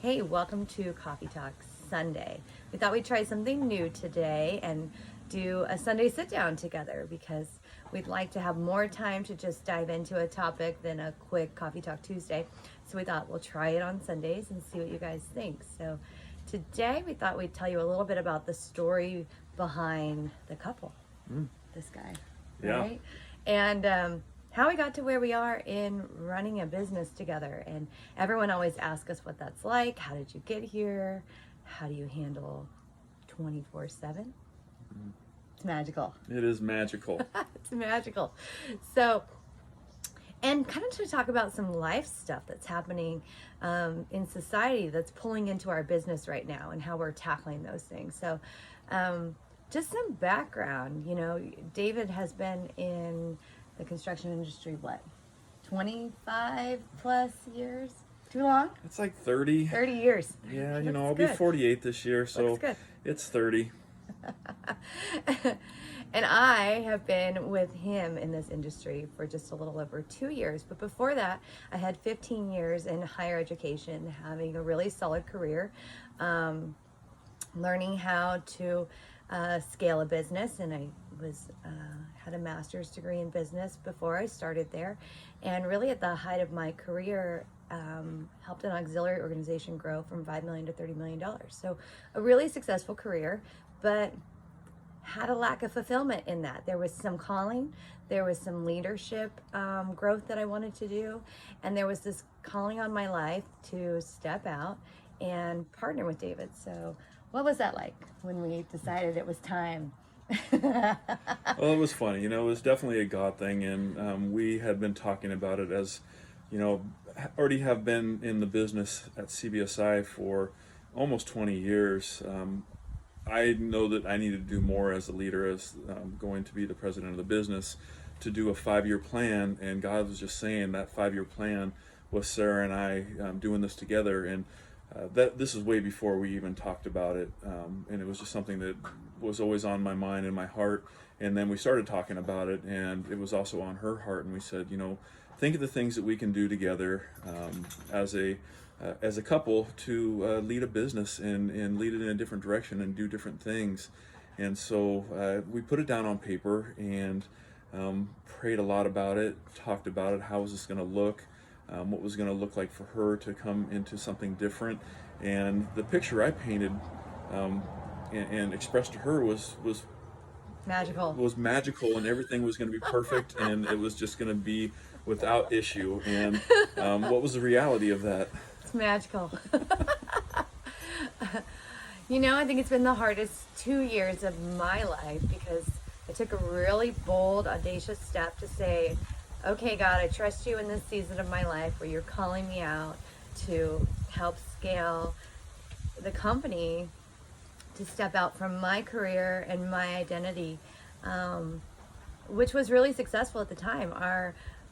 Hey, welcome to Coffee Talk Sunday. We thought we'd try something new today and do a Sunday sit down together because we'd like to have more time to just dive into a topic than a quick Coffee Talk Tuesday. So we thought we'll try it on Sundays and see what you guys think. So today we thought we'd tell you a little bit about the story behind the couple, this guy, Yeah. right? And how we got to where we are in running a business together. And everyone always asks us what that's like. How did you get here? How do you handle 24/7? It's magical. It is magical. It's magical. So, and kind of to talk about some life stuff that's happening in society that's pulling into our business right now and how we're tackling those things. So, just some background. You know, David has been in the construction industry, what, 25 plus years? Too long? It's like 30. 30 years. Yeah, Looks I'll be good. 48 this year, so Looks good. it's 30. And I have been with him in this industry for just a little over 2 years. But before that, I had 15 years in higher education, having a really solid career, learning how to scale a business. And I was had a master's degree in business before I started there. And really at the height of my career, helped an auxiliary organization grow from $5 million to $30 million. So a really successful career, but had a lack of fulfillment in that. There was some calling, there was some leadership growth that I wanted to do, and there was this calling on my life to step out and partner with David. So what was that like when we decided it was time? Well, it was funny. It was definitely a God thing, and we had been talking about it as, already have been in the business at CBSI for almost 20 years. I know that I needed to do more as a leader, as going to be the president of the business, to do a 5-year plan. And God was just saying that 5-year plan was Sarah and I doing this together. And this is way before we even talked about it. And it was just something that was always on my mind and my heart. And then we started talking about it, and it was also on her heart. And we said, think of the things that we can do together as a couple to lead a business and lead it in a different direction and do different things. And so we put it down on paper and prayed a lot about it, talked about it, how was this going to look, what was going to look like for her to come into something different. And the picture I painted and expressed to her was magical, and everything was going to be perfect, and it was just going to be without issue. And what was the reality of that? It's magical. I think it's been the hardest 2 years of my life because I took a really bold, audacious step to say, okay, God, I trust you in this season of my life where you're calling me out to help scale the company, to step out from my career and my identity, which was really successful at the time.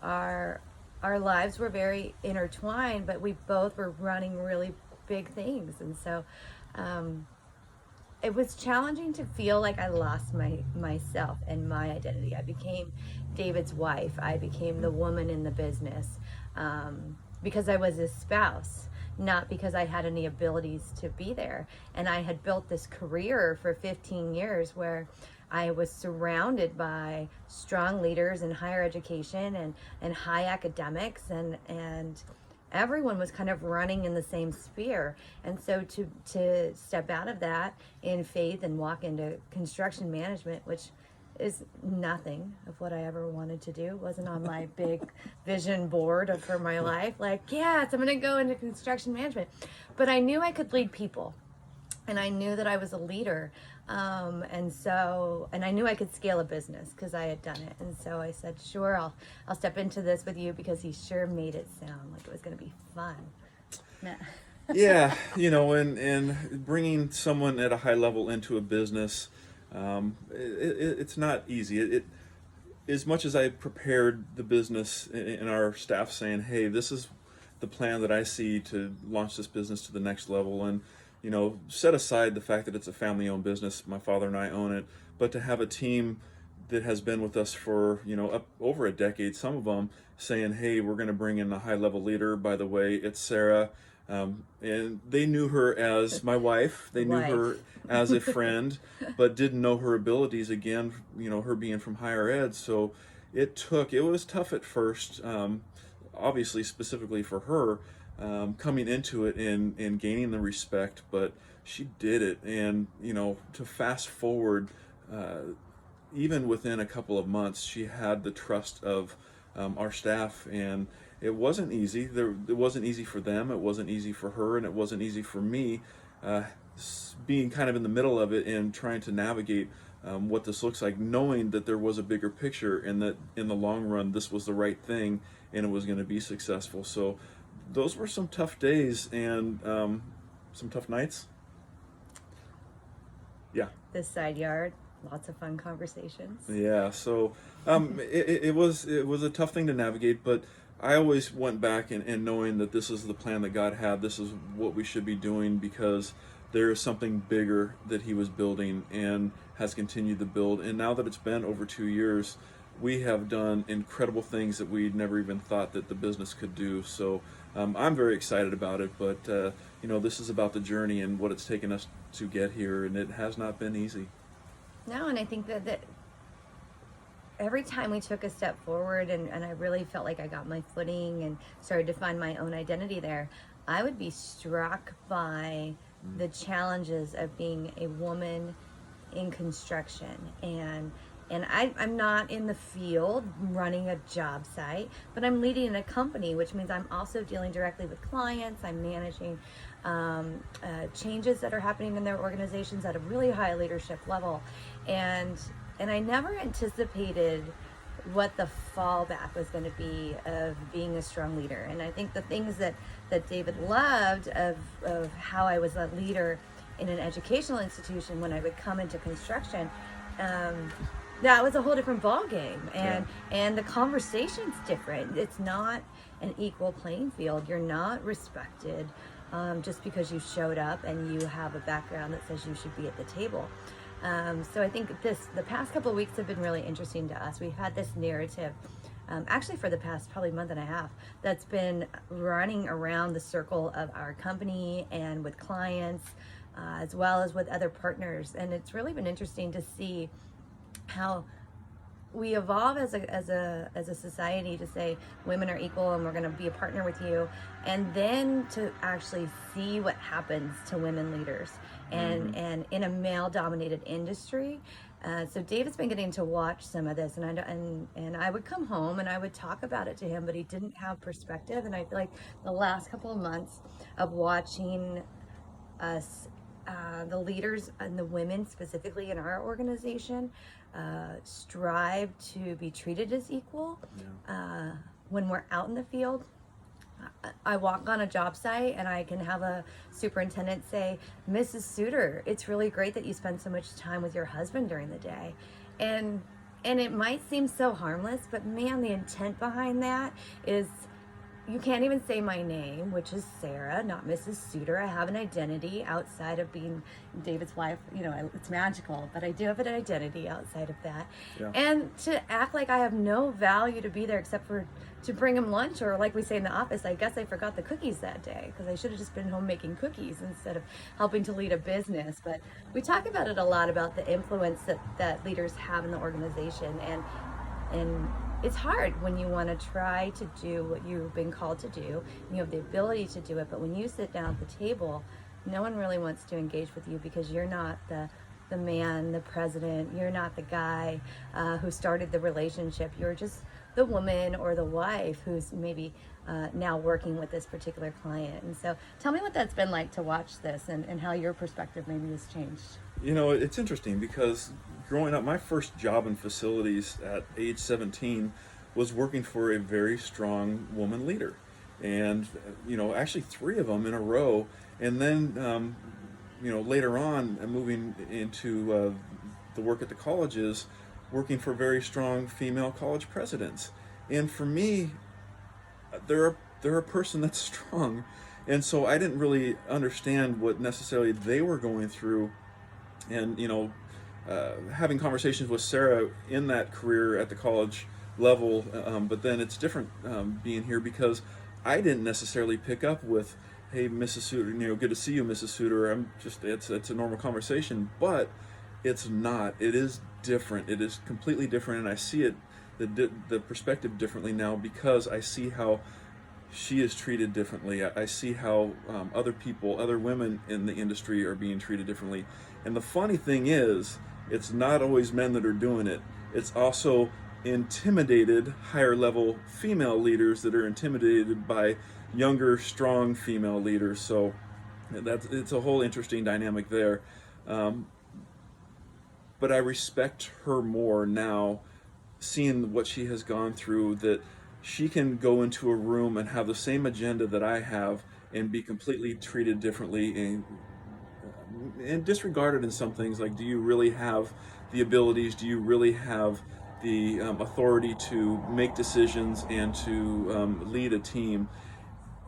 Our lives were very intertwined, but we both were running really big things. And so it was challenging to feel like I lost myself and my identity. I became David's wife. I became the woman in the business because I was his spouse, not because I had any abilities to be there. And I had built this career for 15 years where I was surrounded by strong leaders in higher education and high academics, and everyone was kind of running in the same sphere. And so to step out of that in faith and walk into construction management, which is nothing of what I ever wanted to do, wasn't on my big vision board for my life. Like, yes, I'm going to go into construction management. But I knew I could lead people. And I knew that I was a leader, and I knew I could scale a business because I had done it. And so I said, sure, I'll step into this with you, because he sure made it sound like it was going to be fun. Yeah, and bringing someone at a high level into a business, it's not easy. As much as I prepared the business and our staff saying, hey, this is the plan that I see to launch this business to the next level, and set aside the fact that it's a family-owned business, my father and I own it, but to have a team that has been with us for, up over a decade, some of them saying, hey, we're going to bring in a high-level leader. By the way, it's Sarah. And they knew her as my wife. They knew Wife. her as a friend, but didn't know her abilities. Again, her being from higher ed. So it was tough at first, obviously, specifically for her, coming into it and gaining the respect, but she did it. And, to fast forward, even within a couple of months, she had the trust of our staff, and it wasn't easy. It wasn't easy for them. It wasn't easy for her, and it wasn't easy for me, being kind of in the middle of it and trying to navigate what this looks like, knowing that there was a bigger picture and that in the long run this was the right thing and it was going to be successful. So those were some tough days and some tough nights. Yeah. This side yard, lots of fun conversations. Yeah, so it was a tough thing to navigate, but I always went back and knowing that this is the plan that God had. This is what we should be doing because there is something bigger that He was building and has continued to build. And now that it's been over 2 years, we have done incredible things that we never even thought that the business could do. So I'm very excited about it, but this is about the journey and what it's taken us to get here, and it has not been easy. No, and I think that every time we took a step forward and I really felt like I got my footing and started to find my own identity there, I would be struck by the challenges of being a woman in construction. And I'm not in the field running a job site, but I'm leading a company, which means I'm also dealing directly with clients. I'm managing changes that are happening in their organizations at a really high leadership level. And I never anticipated what the fallback was going to be of being a strong leader. And I think the things that David loved of how I was a leader in an educational institution when I would come into construction, that was a whole different ball game, and the conversation's different. It's not an equal playing field. You're not respected just because you showed up and you have a background that says you should be at the table. So I think the past couple of weeks have been really interesting to us. We've had this narrative, actually for the past probably month and a half, that's been running around the circle of our company and with clients, as well as with other partners. And it's really been interesting to see how we evolve as a society to say women are equal and we're going to be a partner with you, and then to actually see what happens to women leaders and in a male dominated industry. So David's been getting to watch some of this, and I would come home and I would talk about it to him, but he didn't have perspective. And I feel like the last couple of months of watching us, the leaders and the women specifically in our organization, strive to be treated as equal. When we're out in the field, I walk on a job site and I can have a superintendent say, "Mrs. Suter, it's really great that you spend so much time with your husband during the day." And it might seem so harmless, but man, the intent behind that is, you can't even say my name, which is Sarah, not Mrs. Suter. I have an identity outside of being David's wife. It's magical, but I do have an identity outside of that. Yeah. And to act like I have no value to be there except for to bring him lunch, or like we say in the office, I guess I forgot the cookies that day because I should have just been home making cookies instead of helping to lead a business. But we talk about it a lot, about the influence that leaders have in the organization. And it's hard when you want to try to do what you've been called to do, and you have the ability to do it, but when you sit down at the table, no one really wants to engage with you because you're not the man, the president, you're not the guy who started the relationship. You're just the woman or the wife who's maybe now working with this particular client. And so tell me what that's been like to watch this and how your perspective maybe has changed. It's interesting because growing up, my first job in facilities at age 17 was working for a very strong woman leader. And, actually 3 of them in a row. And then, later on, moving into the work at the colleges, working for very strong female college presidents. And for me, they're a person that's strong. And so I didn't really understand what necessarily they were going through. And, having conversations with Sarah in that career at the college level, but then it's different being here because I didn't necessarily pick up with, hey, Mrs. Suter, good to see you, Mrs. Suter. It's a normal conversation, but it's not. It is different. It is completely different, and I see it, the perspective differently now because I see how she is treated differently. I see how other people, other women in the industry are being treated differently. And the funny thing is, it's not always men that are doing it. It's also intimidated higher level female leaders that are intimidated by younger, strong female leaders. So it's a whole interesting dynamic there. But I respect her more now, seeing what she has gone through, that she can go into a room and have the same agenda that I have and be completely treated differently and disregarded in some things. Like, do you really have the abilities? Do you really have the authority to make decisions and to lead a team?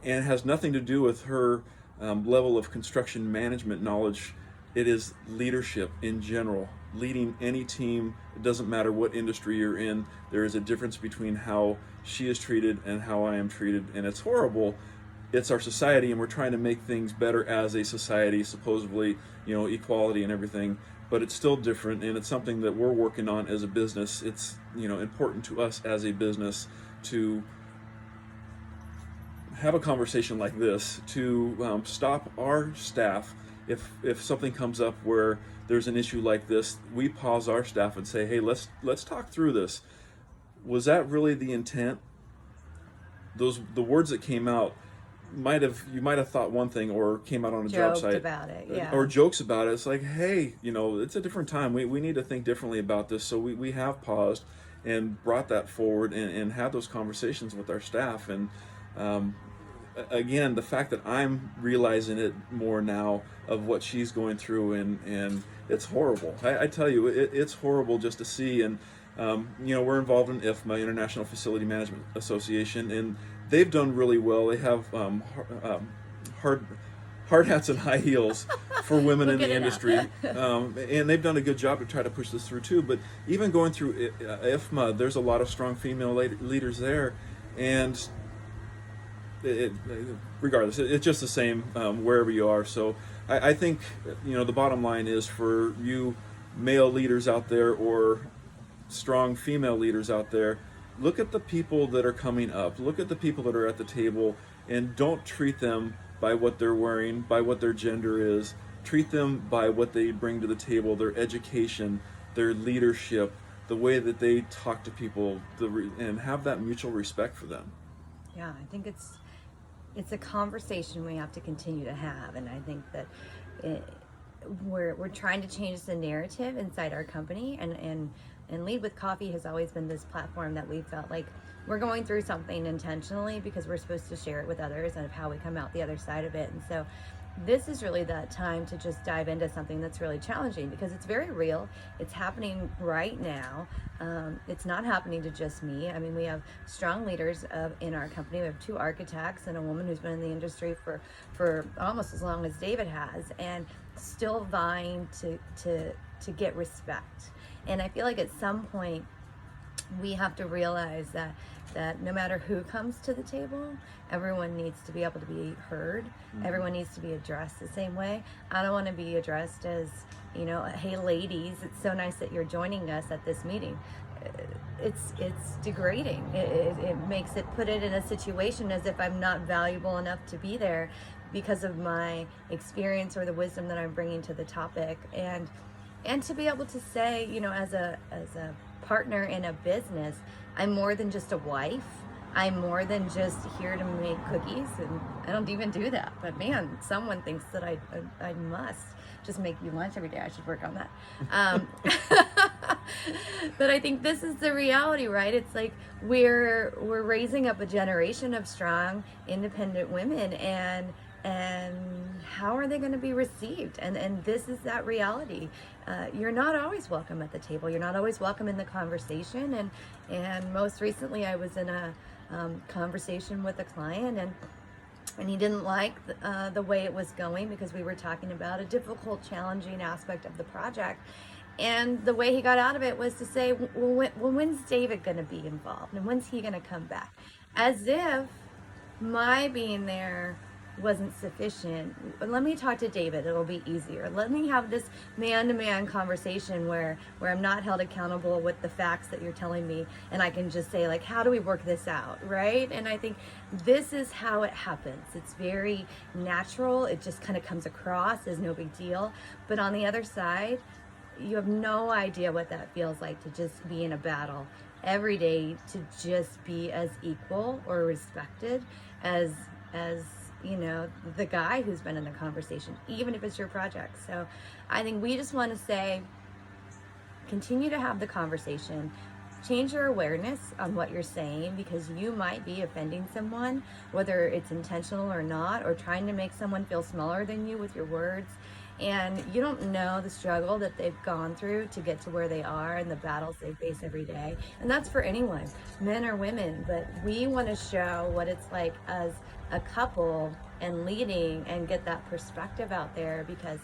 And it has nothing to do with her level of construction management knowledge. It is leadership in general. Leading any team, it doesn't matter what industry you're in, there is a difference between how she is treated and how I am treated, and it's horrible. It's our society, and we're trying to make things better as a society, supposedly, equality and everything, but it's still different, and it's something that we're working on as a business. It's, important to us as a business to have a conversation like this, to stop our staff. If something comes up where there's an issue like this, we pause our staff and say, hey, let's talk through this. Was that really the intent? The words that came out you might have thought one thing, or came out on a job site about it, yeah. or jokes about it. It's like, hey, it's a different time. We need to think differently about this. So we have paused and brought that forward and had those conversations with our staff. And again, the fact that I'm realizing it more now of what she's going through, and it's horrible. I tell you, it's horrible just to see. And we're involved in IFMA, International Facility Management Association, and they've done really well. They have hard hats and high heels for women in the industry, and they've done a good job to try to push this through too. But even going through IFMA, there's a lot of strong female leaders there, and regardless, it's just the same wherever you are. So I think the bottom line is, for you male leaders out there or strong female leaders out there, look at the people that are coming up, look at the people that are at the table, and don't treat them by what they're wearing, by what their gender is. Treat them by what they bring to the table, their education, their leadership, the way that they talk to people, and have that mutual respect for them. Yeah, I think it's a conversation we have to continue to have, and I think that we're trying to change the narrative inside our company, and Lead with Coffee has always been this platform that we felt like we're going through something intentionally because we're supposed to share it with others and of how we come out the other side of it. And so this is really that time to just dive into something that's really challenging, because it's very real. It's happening right now. It's not happening to just me. I mean, we have strong leaders in our company. We have 2 architects and a woman who's been in the industry for almost as long as David has, and still vying to get respect. And I feel like at some point we have to realize that no matter who comes to the table, everyone needs to be able to be heard. Mm-hmm. Everyone needs to be addressed the same way. I don't want to be addressed as, hey ladies, it's so nice that you're joining us at this meeting. It's degrading. It makes it put it in a situation as if I'm not valuable enough to be there because of my experience or the wisdom that I'm bringing to the topic. And to be able to say, as a partner in a business, I'm more than just a wife. I'm more than just here to make cookies, and I don't even do that. But man, someone thinks that I must just make you lunch every day. I should work on that. But I think this is the reality, right? It's like we're raising up a generation of strong, independent women, and how are they going to be received? And this is that reality. You're not always welcome at the table. You're not always welcome in the conversation. And most recently, I was in a conversation with a client, and he didn't like the way it was going, because we were talking about a difficult, challenging aspect of the project. And the way he got out of it was to say, well, when's David going to be involved? And when's he going to come back? As if my being there wasn't sufficient. Let me talk to David. It'll be easier. Let me have this man-to-man conversation where I'm not held accountable with the facts that you're telling me, and I can just say, like, how do we work this out, right? And I think this is how it happens. It's very natural. It just kind of comes across as no big deal. But on the other side, you have no idea what that feels like to just be in a battle every day, to just be as equal or respected as you know, the guy who's been in the conversation, even if it's your project. So I think we just want to say, continue to have the conversation, change your awareness on what you're saying, because you might be offending someone, whether it's intentional or not, or trying to make someone feel smaller than you with your words. And you don't know the struggle that they've gone through to get to where they are and the battles they face every day. And that's for anyone, men or women. But we want to show what it's like as a couple and leading, and get that perspective out there, because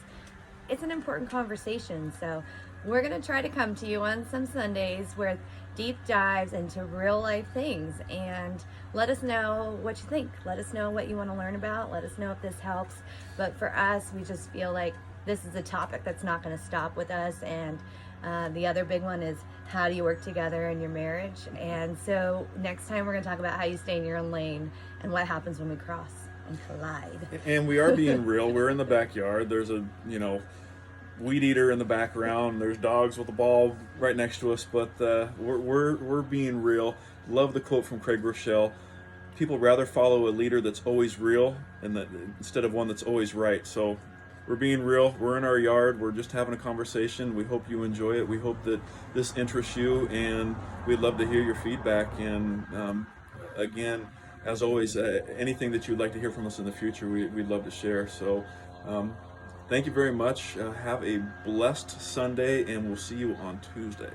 it's an important conversation. So we're going to try to come to you on some Sundays with deep dives into real life things, and let us know what you think. Let us know what you want to learn about. Let us know if this helps. But for us, we just feel like this is a topic that's not going to stop with us. And the other big one is, how do you work together in your marriage? And so next time we're going to talk about how you stay in your own lane and what happens when we cross and collide. And we are being real. We're in the backyard. There's a, weed eater in the background. There's dogs with a ball right next to us, but we're being real. Love the quote from Craig Rochelle. People rather follow a leader that's always real instead of one that's always right. So we're being real. We're in our yard. We're just having a conversation. We hope you enjoy it. We hope that this interests you, and we'd love to hear your feedback. And again, as always, anything that you'd like to hear from us in the future, we'd love to share. So thank you very much. Have a blessed Sunday, and we'll see you on Tuesday.